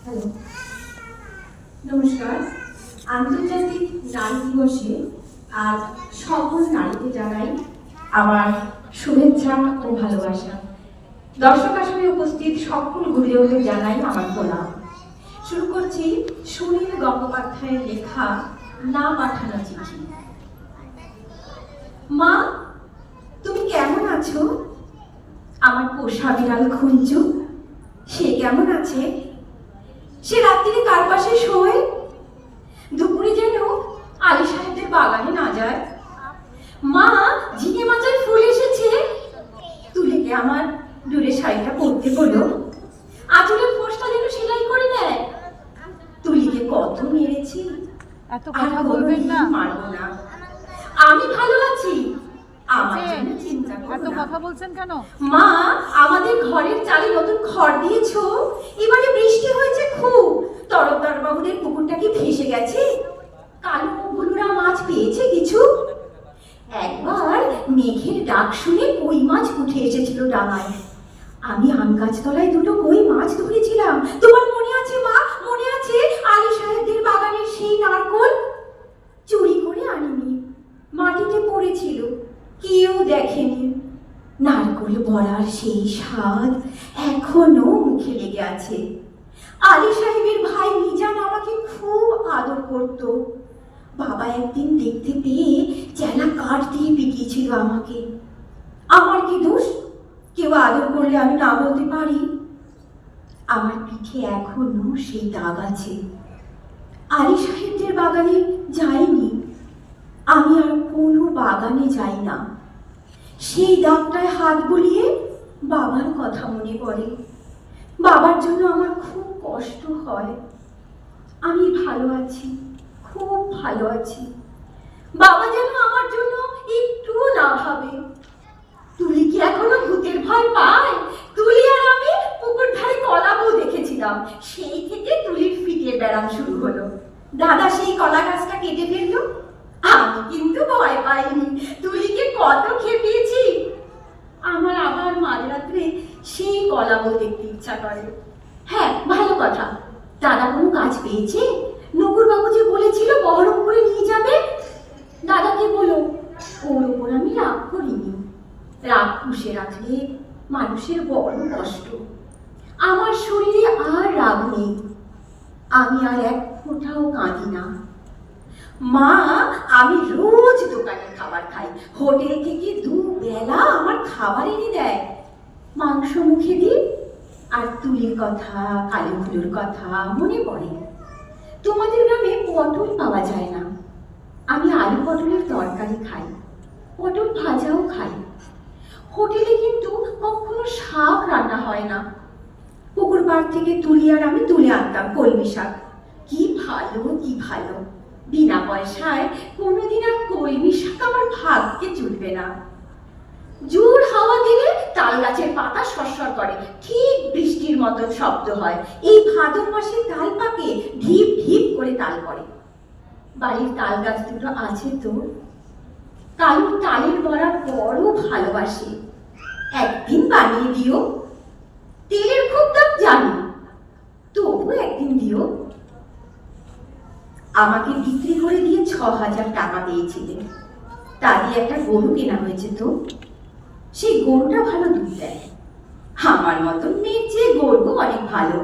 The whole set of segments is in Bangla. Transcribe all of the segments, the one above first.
হ্যালো, নমস্কার। আন্তর্জাতিক নারী দিবসে আজ সকল নারীকে জানাই আমার শুভেচ্ছা ও ভালোবাসা। দর্শক আসনে উপস্থিত সকল গুরুজনদের জানাই আমার প্রণাম। শুরু করছি সুনীল গঙ্গোপাধ্যায়ের লেখা না পাঠানো চিঠি। মা, তুমি কেমন আছো? আমার পোষা বিড়াল খুঞ্জু, সে কেমন আছে? সে রাত্রিরে কার পাশে শোয়? দুপুরে যেন আলী সাহেবদের বাগানে না যায়। মা, ঝিঙে মাচায় ফুল এসেছে, তুলিকে আমার দূরে শাড়িটা পরতে বলো। আঁচলের ফোঁসটা যেন সেলাই করে দেয়। তুলিকে কত মেরেছি, এত কথা বলবেন না। মারবো না। আমি ভালো আছি, আমার জন্য চিন্তা করো না। এত কথা বলছেন কেন? মা, আমাদের ঘরের চালে নতুন খড় দিয়েছো। এবারে বৃষ্টি হয়েছে খুব। তরফদার বাবুদের পুকুরটা কি ভেসে গেছে? কালো ভুলুরা মাছ পেয়েছে কিছু? একবার মেঘের ডাক শুনে কই মাছ উঠে এসেছিল ডাঙায়। আমি আম গাছ তলায় দুটো কই মাছ ধরেছিলাম। তোমার মনে আছে মা? মনে আছে আলী সাহেবদের বাগানের সেই নারকোল? চুরি করে আনিনি, মাটিতে পড়েছিল, কেউ দেখেনি। নারকোল বড়ার সেই স্বাদ এখনো মুখে লেগে আছে। আলী সাহেবের ভাই মিজান আমাকে খুব আদর করত। বাবা একদিন দেখতে পেয়ে চেলা কাঠ দিয়ে পিটিয়েছিল আমাকে। আমার কি দোষ? কেউ আদর করলে আমি না বলতে পারি? আমার পিঠে এখনো সেই দাগ আছে। আলী সাহেবদের বাগানে যাইনি, আমি আর কোনো বাগানে যাই না। সেই দাগটায় হাত বুলিয়ে বাবার কথা মনে পড়ে। বাবার জন্য আমার খুব কষ্ট হয়। আমি ভালো আছি, খুব ভালো আছি। বাবা যেন আমার জন্য একটুও না ভাবে। তুলি কি এখনো ভূতের ভয় পায়? তুলি আর আমি পুকুর ধারে কলা বউ দেখেছিলাম, সেই থেকে তুলির ফিটের ব্যারাম শুরু হলো। দাদা সেই কলা গাছটা কেটে ফেললো, আমি কিন্তু ভয় পাইনি। তুলিকে কত খেপিয়েছি। আমার আবার মাঝরাত্রে সেই কলা বউ দেখতে ইচ্ছা করে। হ্যাঁ, ভালো কথা। দাদা কোনো কাজ পেয়েছে? নকুর বাবু যে বলেছিল বহরমপুরে নিয়ে যাবে। দাদাকে বলো, ওর ওপর আমি রাগ করিনি। রাগ পুষে রাখলে মানুষের বড় কষ্ট। আমার শরীরে আর রাগ নেই, আমি আর এক ফোঁটাও কাঁদি না। মা, আমি রোজ দোকানের খাবার খাই। হোটেল থেকে দুবেলা আমার খাবার এনে দেয়। মাংস মুখে দিই আর তুলির কথা, কালী ফুলের কথা মনে পড়ে। তোমাদের গ্রামে পটল পাওয়া যায় না, আমি আলু পটলের তরকারি খাই, পটল ভাজাও খাই। হোটেলে কিন্তু কখনো শাক রান্না হয় না। পুকুর পাড় থেকে তুলি আর আমি তুলে আনতাম কলমি শাক। কি ভালো, কি ভালো। বিনা পয়সায় কোনোদিন আর কলমি শাক আমার ভাগ্যে জুটবে না। জোর হাওয়া দিলে তাল গাছের পাতা সরসর করে, ঠিক বৃষ্টির মতন শব্দ হয়। এই ভাদর মাসে তাল পাকে, ঢিপ ঢিপ করে তাল পড়ে। বাড়ির তাল গাছ দুটো আছে তো। কালুর তালের বড়া বড় ভালোবাসে, একদিন বানিয়ে দিও। তেলের খুব দাম জানি, তবু একদিন দিও। আমাকে বিক্রি করে দিয়ে ৬,০০০ টাকা পেয়েছিলেন, তা দিয়ে একটা গরু কেনা হয়েছে তো। সেই গরুটা ভালো দুধ দেয়। আমার মতন মেয়ের চেয়ে গরু অনেক ভালো।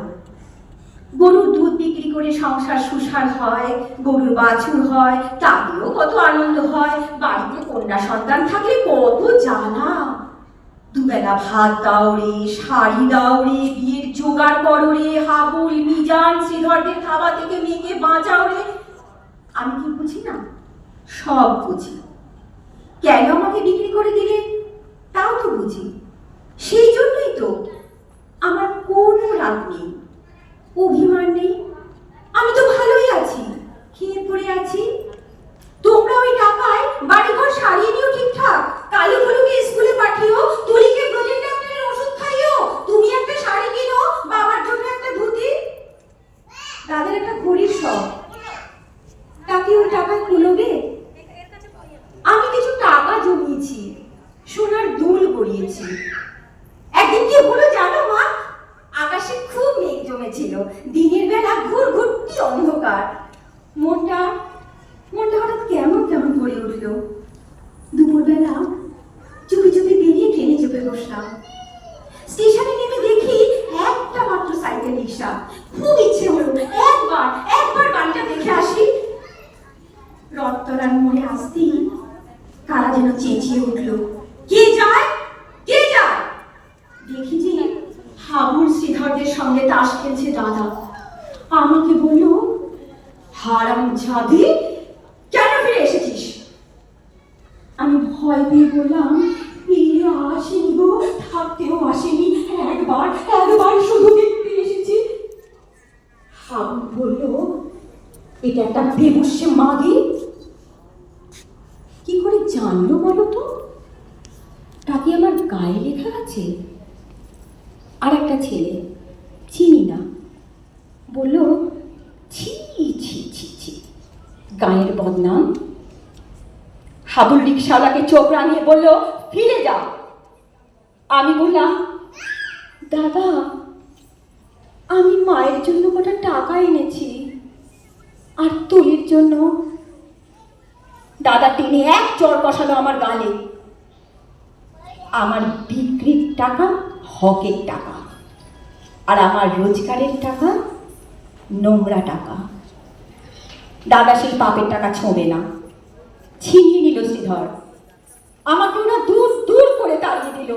গরুর দুধ বিক্রি করে সংসার সুসার হয়, গরুর বাছুর হয়, তাতেও কত আনন্দ হয়। বাড়িতে কন্যা সন্তান থাকলে কত জ্বালা। দুবেলা ভাত দাও রে, শাড়ি দাও রে, বিয়ের জোগাড় করো রে, হাবুল মিজান শ্রীধরদের থাবা থেকে মেয়েকে বাঁচাও রে। আমি কি বুঝি না? সব বুঝি। কেন আমাকে বিক্রি করে দিলে তাও তো বুঝি। সেই জন্যই তো আমার কোনো রাগ নেই, অভিমান নেই। আমি তো ভালোই আছি, খেয়ে পড়ে আছি। তোমরা ওই টাকায় বাড়িঘর সারিয়ে নিও ঠিকঠাক। কালী হলুকে স্কুলে পাঠিও, তুলিকে ব্রজেন ডাক্তারের ওষুধ খাইও। তুমি একটা শাড়ি কিনো, বাবার জন্য একটা ধুতি। তাদের একটা ঘড়ির শখ, তাকে ওই টাকায় কুলোবে? আমি কিছু টাকা জমিয়েছি, সোনার দুল গড়িয়েছি। একদিন কি হলো জানো মা? আকাশে খুব মেঘ জমেছিল। দিনের বেলা ঘুরঘুরতি অন্ধকার। মনটা মনটা হঠাৎ কেমন কেমন করে উঠল। দুপুরবেলা চুপি চুপি বেরিয়ে ট্রেনে চেপে বসলাম। স্টেশনে নেমে দেখি একটা মাত্র সাইকেল রিক্সা। খুব ইচ্ছে হলো একবার বাড়িটা দেখে আসি। রথতলার মোড়ে আসতেই কারা যেন চেঁচিয়ে উঠল, কে যায় কে যায়? দেখি যে হাবুল শ্রীধরদের সঙ্গে তাস খেলছে দাদা। আমাকে বলল, হারামজাদি, কেন ফিরে এসেছিস? আমি ভয় পেয়ে বললাম, ফিরে আসেনি গো, থাকতেও আসেনি, একবার শুধু দেখতে এসেছি। হাবুল বলল, এটা একটা বেবুসে মাগি। কি করে জানলো বলো তো? তাকে আমার গায়ে লেখা আছে। আর একটা ছেলে, চিনি না, বলল, ছি ছি ছি ছি, গায়ের বদনাম। হাবুল রিকশাওয়ালাকে চোখ রাঙিয়ে বলল, ফিরে যা। আমি বললাম, দাদা, আমি মায়ের জন্য কটা টাকা এনেছি, আর তুলির জন্য। দাদা টেনে এক চড় কষালো আমার গালে। আমার বিক্রির টাকা হকের টাকা, আর আমার রোজগারের টাকা নোংরা টাকা। দাদা সেই পাপের টাকা ছোঁবে না। ছিনিয়ে নিল শ্রীধর। আমাকে ওরা দূর দূর করে তাড়িয়ে দিল।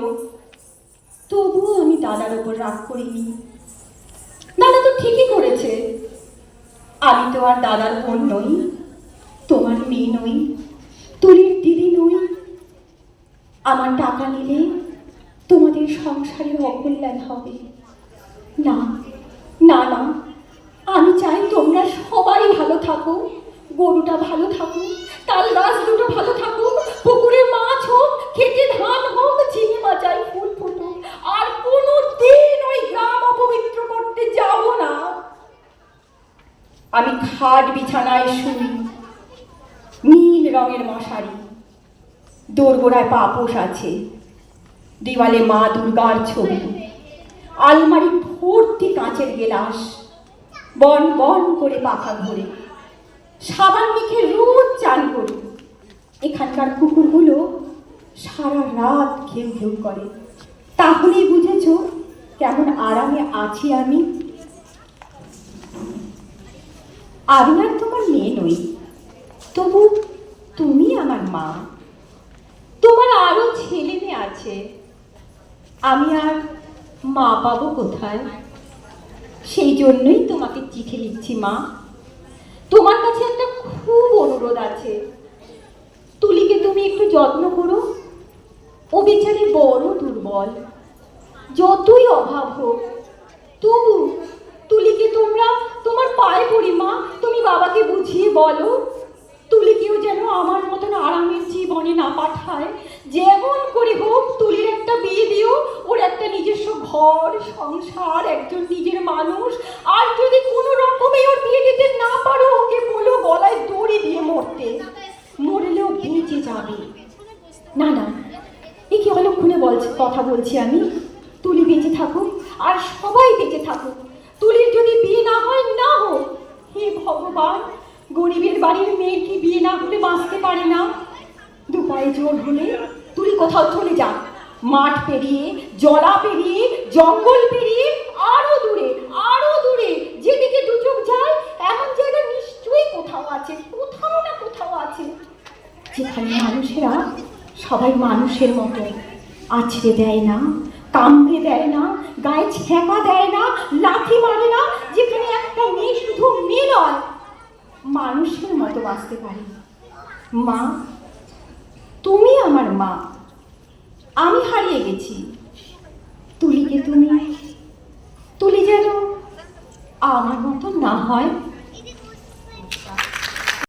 তবুও আমি দাদার ওপর রাগ করিনি। দাদা তো ঠিকই করেছে। আমি তো আর দাদার বোন নই, তোমার মেয়ে নই, তুলির দিদি নই। আমার টাকা নিলে তোমাদের সংসারের অকল্যাণ হবে না। না না, আমি চাই তোমরা সবাই ভালো থাকো। গরুটা ভালো থাকুক, তাল গাছ দুটো ভালো থাকুক, পুকুরে মাছ হোক, খেতে ধান হোক, চিনি মাচায় ফুল ফুটুক। আর কোনো দিন ওই গ্রাম অপবিত্র করতে যাব না। আমি খাট বিছানায় শুই, নীল রঙের মশারি, দোরগোড়ায় পাপোশ আছে, দেওয়ালে মা দুর্গার ছবি, আলমারি ভর্তি কাঁচের গেলাস, বন বন করে পাখা ঘোরে, সাবান মেখে রোজ চান করি। এখানকার কুকুরগুলো সারা রাত ঘেউ ঘেউ করে। তাহলেই বুঝেছ কেমন আরামে আছি আমি। আমি আর তোমার মেয়ে নই, তবু তুমি আমার মা। তোমার আরো ছেলে মেয়ে আছে, আমি আর মা পাবো কোথায়? সেই জন্যই তোমাকে চিঠি লিখছি মা। তোমার কাছে একটা খুব অনুরোধ আছে। তুলিকে তুমি একটু যত্ন করো। ও বেচারি বড় দুর্বল। যতই অভাব হোক, তবু তুলিকে তোমরা তোমার পায়ে পড়ি মা। তুমি বাবাকে বুঝিয়ে বলো, তুলিকেও যেন আমার মতন আরামের জীবনে না পাঠায়। যেমন করে হোক তুলির একটা বিয়ে দিও, ওর একটা নিজস্ব ঘর সংসার, একজন নিজের মানুষ। আর যদি কোনো রকমে ওর বিয়ে দিতে না পারো, ওকে বলো গলায় দড়ি দিয়ে মরতে। মরলেও বেঁচে যাবে। না না, এ কি অলক্ষণে কথা বলছি আমি? তুলি বেঁচে থাকুক, আর সবাই বেঁচে থাকুক। তুলির যদি বিয়ে না হয়, না হোক। হে ভগবান, গরিবের বাড়ির মেয়ের কি বিয়ে না হলে বাঁচতে পারে না? দুপায়ে জোর হলে তুলি কোথাও চলে যাক, মাঠ পেরিয়ে, জলা পেরিয়ে, জঙ্গল পেরিয়ে, আরো দূরে যেদিকে দু চোখ যায়, এমন জায়গা নিশ্চয়ই কোথাও আছে, কোথাও না কোথাও আছে, যেখানে মানুষেরা সবাই মানুষের মতো আছড়ে দেয় না, কামড়ে দেয় না, গায়ে ছ্যাঁকা দেয় না, লাথি মারে না। যেখানে একটা মেয়ে শুধু মেয়ে নয়, মানুষের মতো বাঁচতে পারে। মা, তুমি আমার মা। আমি হারিয়ে গেছি, তুলিকে তুলি যেন আমার মতো না হয়।